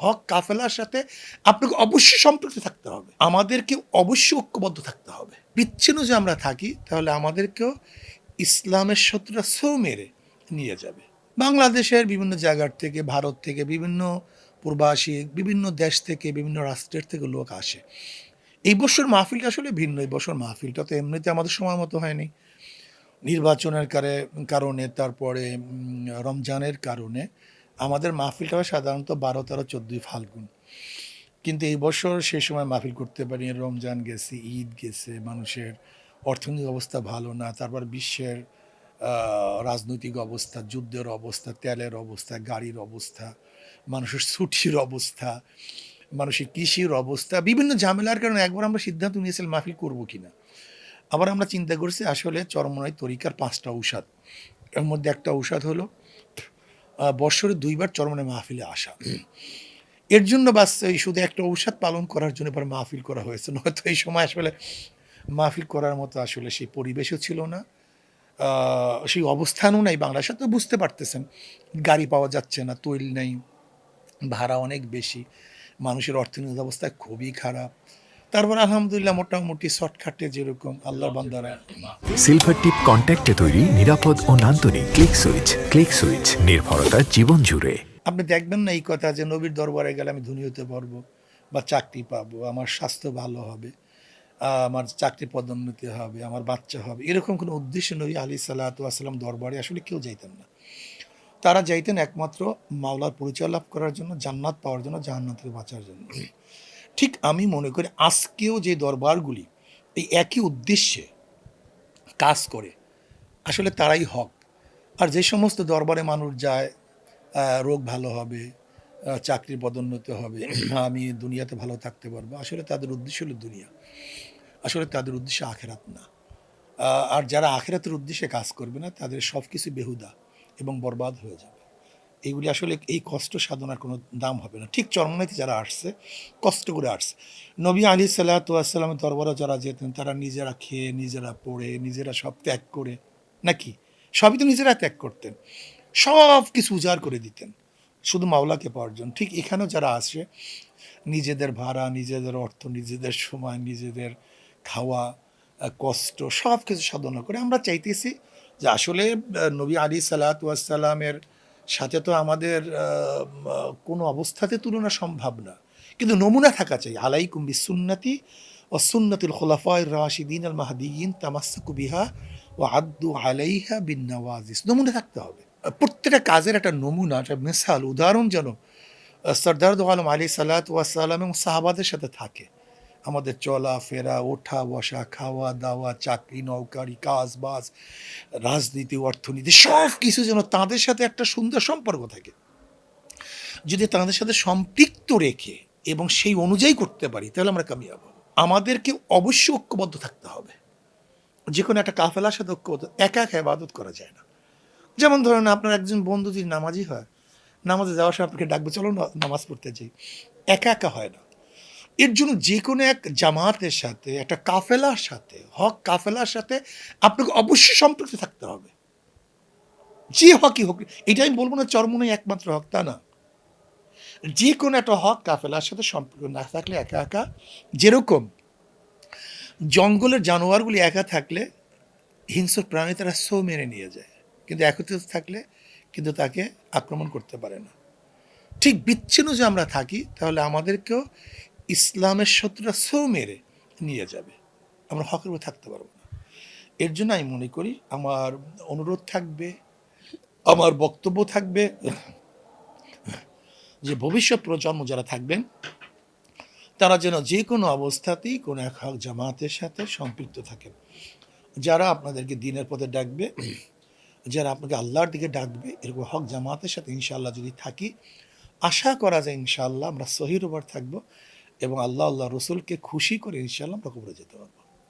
হক কাফেলার সাথে আপনাকে অবশ্যই সম্পৃক্ত থাকতে হবে, আমাদেরকে অবশ্যই ঐক্যবদ্ধ থাকতে হবে। বিচ্ছিন্ন যে আমরা থাকি তাহলে আমাদেরকেও ইসলামের শত্রুরা ছৌ মেরে নিয়ে যাবে। বাংলাদেশের বিভিন্ন জায়গার থেকে, ভারত থেকে, বিভিন্ন প্রবাসী, বিভিন্ন দেশ থেকে, বিভিন্ন রাষ্ট্রের থেকে লোক আসে। এই বছর মাহফিলটা আসলে ভিন্ন। এই বছর মাহফিলটা তো এমনিতে আমাদের সময় মতো হয়নি, নির্বাচনের কারণে, তারপরে রমজানের কারণে আমাদের মাহফিলটা হয় সাধারণত 12, 13, 14 ফাল্গুন। কিন্তু এই বছর সেই সময় মাহফিল করতে পারি, রমজান গেছে, ঈদ গেছে, মানুষের অর্থনৈতিক অবস্থা ভালো না, তারপর বিশ্বের রাজনৈতিক অবস্থা, যুদ্ধের অবস্থা, তেলের অবস্থা, গাড়ির অবস্থা, মানুষের ছুটির অবস্থা, মানুষের কৃষির অবস্থা, বিভিন্ন ঝামেলার কারণে একবার আমরা সিদ্ধান্ত নিয়েছিলাম মাহফিল করবো কিনা। আবার আমরা চিন্তা করছি আসলে চরমনাই তরিকার 5টা ঔষধ, এর মধ্যে একটা ঔষধ হলো বৎসরে 2বার চরমনাই মাহফিলে আসা। এর জন্য বাস এই শুধু একটা ঔষধ পালন করার জন্য এবার মাহফিল করা হয়েছে, নয়তো এই সময় আসলে মাহফিল করার মতো আসলে সেই পরিবেশও ছিল না, সেই অবস্থানও নাই। বাংলাদেশে তো বুঝতে পারতেছেন, গাড়ি পাওয়া যাচ্ছে না, তৈল নেই, ভাড়া অনেক বেশি, মানুষের অর্থনৈতিক অবস্থা খুবই খারাপ। তারপর আলহামদুলিল্লাহ মোটামুটি শর্টকাটে যেরকম আল্লাহর বান্দারা। সিলভার টিপ কন্ট্যাক্টে তৈরি নিরাপদ ও নান্দনিক ক্লিক সুইচ নির্ভরতা জীবন জুড়ে। আপনি দেখবেন না এই কথা যে নবীর দরবারে গেলে আমি ধনী হতে পারবো বা চাকরি পাবো, আমার স্বাস্থ্য ভালো হবে, আমার চাকরি পদোন্নতি হবে, আমার বাচ্চা হবে, এরকম কোনো উদ্দেশ্য নবী আলী সাল্লাম দরবারে আসলে কেউ যাইতেন না। তারা যাইতেন একমাত্র মাওলার পরিচয় লাভ করার জন্য, জান্নাত পাওয়ার জন্য, জাহান্নাম থেকে বাঁচার জন্য। ঠিক আমি মনে করি আজকেও যে দরবারগুলি এই একই উদ্দেশ্যে কাজ করে আসলে তারাই হক। আর যে সমস্ত দরবারে মানুষ যায় রোগ ভালো হবে, চাকরির পদোন্নতি হবে, আমি দুনিয়াতে ভালো থাকতে পারবো, আসলে তাদের উদ্দেশ্য হলো দুনিয়া, আসলে তাদের উদ্দেশ্য আখেরাত না। আর যারা আখেরাতের উদ্দেশ্যে কাজ করবে না তাদের সব কিছু বেহুদা এবং বরবাদ হয়ে যাবে। এইগুলি আসলে এই কষ্ট সাধনার কোনো দাম হবে না। ঠিক চরমনাইতে যারা আসছে, কষ্ট করে আসছে, নবী আলী সাল্লামের দরবারে যারা যেতেন তারা নিজেরা খেয়ে, নিজেরা পড়ে, নিজেরা সব ত্যাগ করে, নাকি সবই তো নিজেরা ত্যাগ করতেন, সব কিছু উজাড় করে দিতেন শুধু মাওলাকে পাওয়ার জন্য। ঠিক এখানেও যারা আসে নিজেদের ভাড়া, নিজেদের অর্থ, নিজেদের সময়, নিজেদের খাওয়া, কষ্ট সব কিছু সাধনা করে আমরা চাইতেছি যে আসলে নবী আলী সাল্লামের সাথে তো আমাদের কোনো অবস্থাতে তুলনা সম্ভব না, কিন্তু নমুনা থাকা চাই। আলাইকুম বিসুন্নতি ও সুন্নতুল খুলাফায়ে রাশিদিন আল মাহদিয়িন তামাসসাকু বিহা ওয়া আদ্দু আলাইহা বিন নওয়াজিস। নমুনা থাকতে হবে, প্রত্যেকটা কাজের একটা নমুনা, একটা মিসাল, উদাহরণ যেন সরদার দো আলম আলী সাল্লাম এবং সাহাবাদের সাথে থাকে। আমাদের চলা ফেরা, ওঠা বসা, খাওয়া দাওয়া, চাকরি নৌকারি, কাজ বাজ, রাজনীতি, অর্থনীতি, সব কিছু যেন তাদের সাথে একটা সুন্দর সম্পর্ক থাকে। যদি তাদের সাথে সম্পৃক্ত রেখে এবং সেই অনুযায়ী করতে পারি তাহলে আমরা কামিয়াব হব। আমাদেরকে অবশ্যই ঐক্যবদ্ধ থাকতে হবে। যে কোনো একটা কাফেলার সাথে ঐক্যবদ্ধ, একা একা ইবাদত করা যায় না। যেমন ধরেন আপনার একজন বন্ধু যদি নামাজি হয়, নামাজে যাওয়ার সময় আপনাকে ডাকবে চলো নামাজ পড়তে যাই, একা একা হয় না। এর জন্য যে কোনো এক জামাতের সাথে, একটা কাফেলার সাথে, হক কাফেলার সাথে আপনাকে অবশ্যই সম্পৃক্ত থাকতে হবে। যে হকই হোক, এটা আমি বলবো না চরমনাই একমাত্র হক, তা না। যে কোনো একটা হক কাফেলার সাথে সম্পর্ক না থাকলে একা একা, যেরকম জঙ্গলের জানোয়ারগুলি একা থাকলে হিংস্র প্রাণী তারা সৌ মেরে নিয়ে যায়, কিন্তু একত্রিত থাকলে কিন্তু তাকে আক্রমণ করতে পারে না। ঠিক বিচ্ছিন্ন যে আমরা থাকি তাহলে আমাদেরকেও ইসলামের শত্রুরা ছৌ মেরে নিয়ে যাবে, আমরা হকের উপরে থাকতে পারবো না। এর জন্য আমি মনে করি আমার অনুরোধ থাকবে, আমার বক্তব্য থাকবে যে ভবিষ্যৎ প্রজন্ম যারা থাকবেন তারা যেন যে কোনো অবস্থাতেই কোনো এক হক জামাতের সাথে সম্পৃক্ত থাকেন। যারা আপনাদেরকে দিনের পথে ডাকবে, যারা আপনাকে আল্লাহর দিকে ডাকবে, এরকম হক জামাতের সাথে ইনশাআল্লাহ যদি থাকি, আশা করা যায় ইনশাআল্লাহ আমরা সহির উপর থাকবো এবং আল্লাহ রসুলকে খুশি করে ইনশাআল্লাহ আমরা কবরে যেতে পারবো।